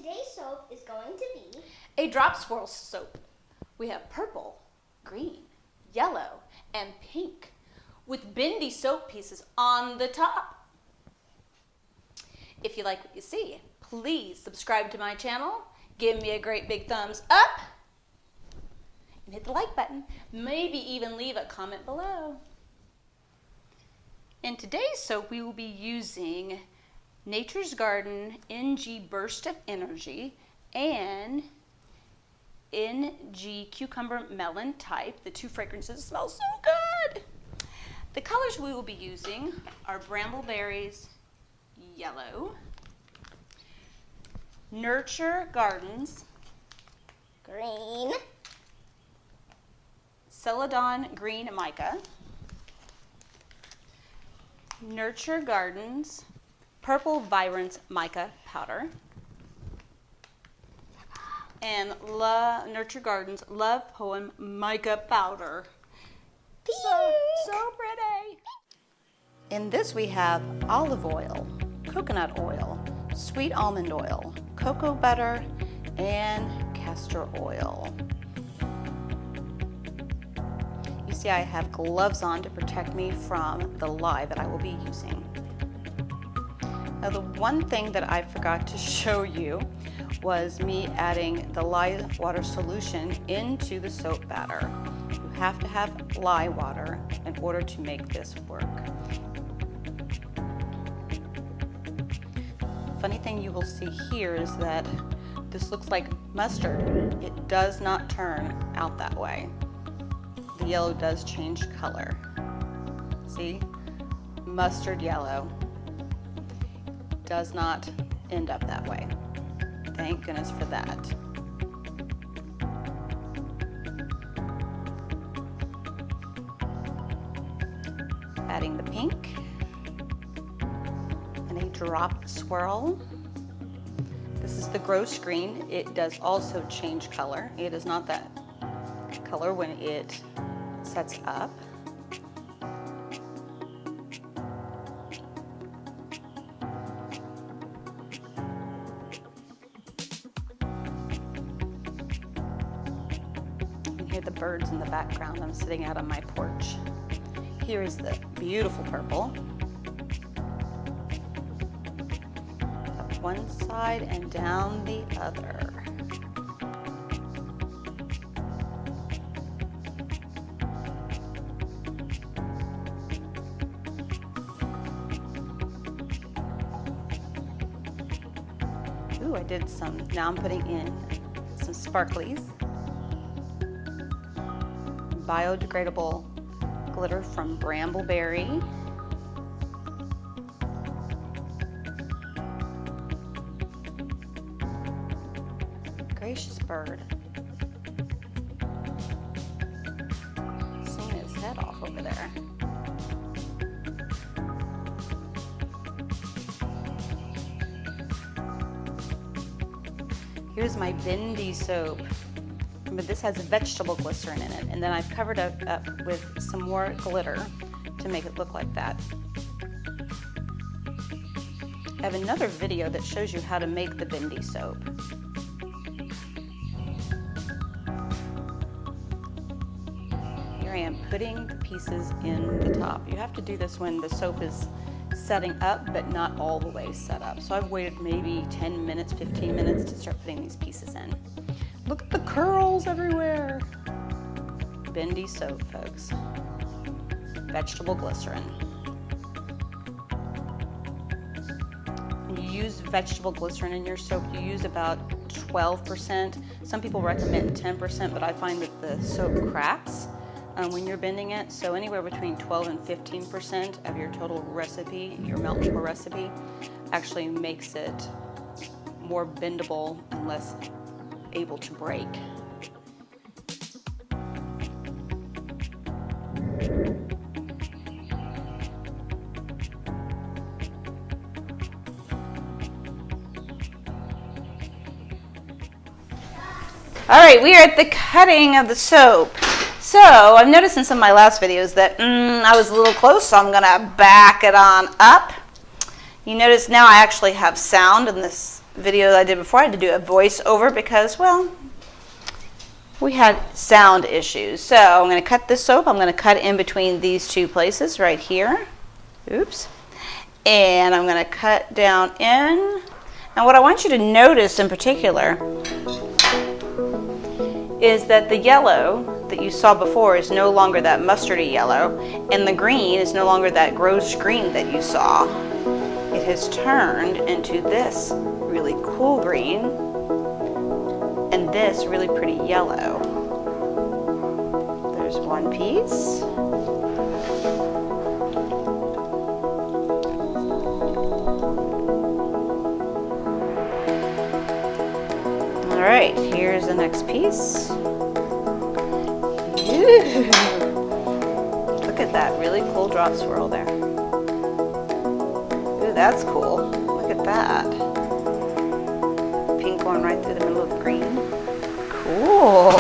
today's soap is going to be a drop swirl soap. We have purple, green, yellow, and pink with bendy soap pieces on the top. If you like what you see, please subscribe to my channel, give me a great big thumbs up, and hit the like button. Maybe even leave a comment below. In today's soap, we will be using Nature's Garden NG Burst of Energy and NG Cucumber Melon Type. The two fragrances smell so good. The colors we will be using are Brambleberries Yellow, Nurture Gardens green, Celadon Green Mica, Nurture Gardens Purple Vibrance Mica Powder, and Nurture Gardens Love Poem Mica Powder. So pretty. In this we have olive oil, coconut oil, sweet almond oil, cocoa butter, and castor oil. You see I have gloves on to protect me from the lye that I will be using. Now the one thing that I forgot to show you was me adding the lye water solution into the soap batter. You have to have lye water in order to make this work. Funny thing you will see here is that this looks like mustard. It does not turn out that way. The yellow does change color. See? Mustard yellow. Does not end up that way. Thank goodness for that. Adding the pink and a drop swirl. This is the gross green. It does also change color. It is not that color when it sets up. Hear the birds in the background. I'm sitting out on my porch. Here is the beautiful purple. Up one side and down the other. Ooh, I did some. Now I'm putting in some sparklies. Biodegradable glitter from Brambleberry. Gracious bird. Seeing his head off over there. Here's my Bendy soap. But this has vegetable glycerin in it, and then I've covered it up with some more glitter to make it look like that. I have another video that shows you how to make the Bendy soap. Here I am putting the pieces in the top. You have to do this when the soap is setting up, but not all the way set up. So I've waited maybe 10 minutes, 15 minutes to start putting these pieces in. Look at the curls everywhere. Bendy soap, folks. Vegetable glycerin. When you use vegetable glycerin in your soap, you use about 12%. Some people recommend 10%, but I find that the soap cracks when you're bending it. So anywhere between 12 and 15% of your total recipe, your melt and pour recipe, actually makes it more bendable and less able to break. All right, we are at the cutting of the soap. So I've noticed in some of my last videos that I was a little close, so I'm gonna back it on up. You notice now I actually have sound in this video that I did before, I had to do a voiceover because, well, we had sound issues. So I'm going to cut this soap. I'm going to cut in between these two places right here. Oops. And I'm going to cut down in. And what I want you to notice in particular is that the yellow that you saw before is no longer that mustardy yellow, and the green is no longer that gross green that you saw. It has turned into this really cool green and this really pretty yellow. There's one piece. All right, here's the next piece. Ooh. Look at that really cool drop swirl there. Ooh, that's cool. Look at that. Pink going right through the middle of the green. Cool.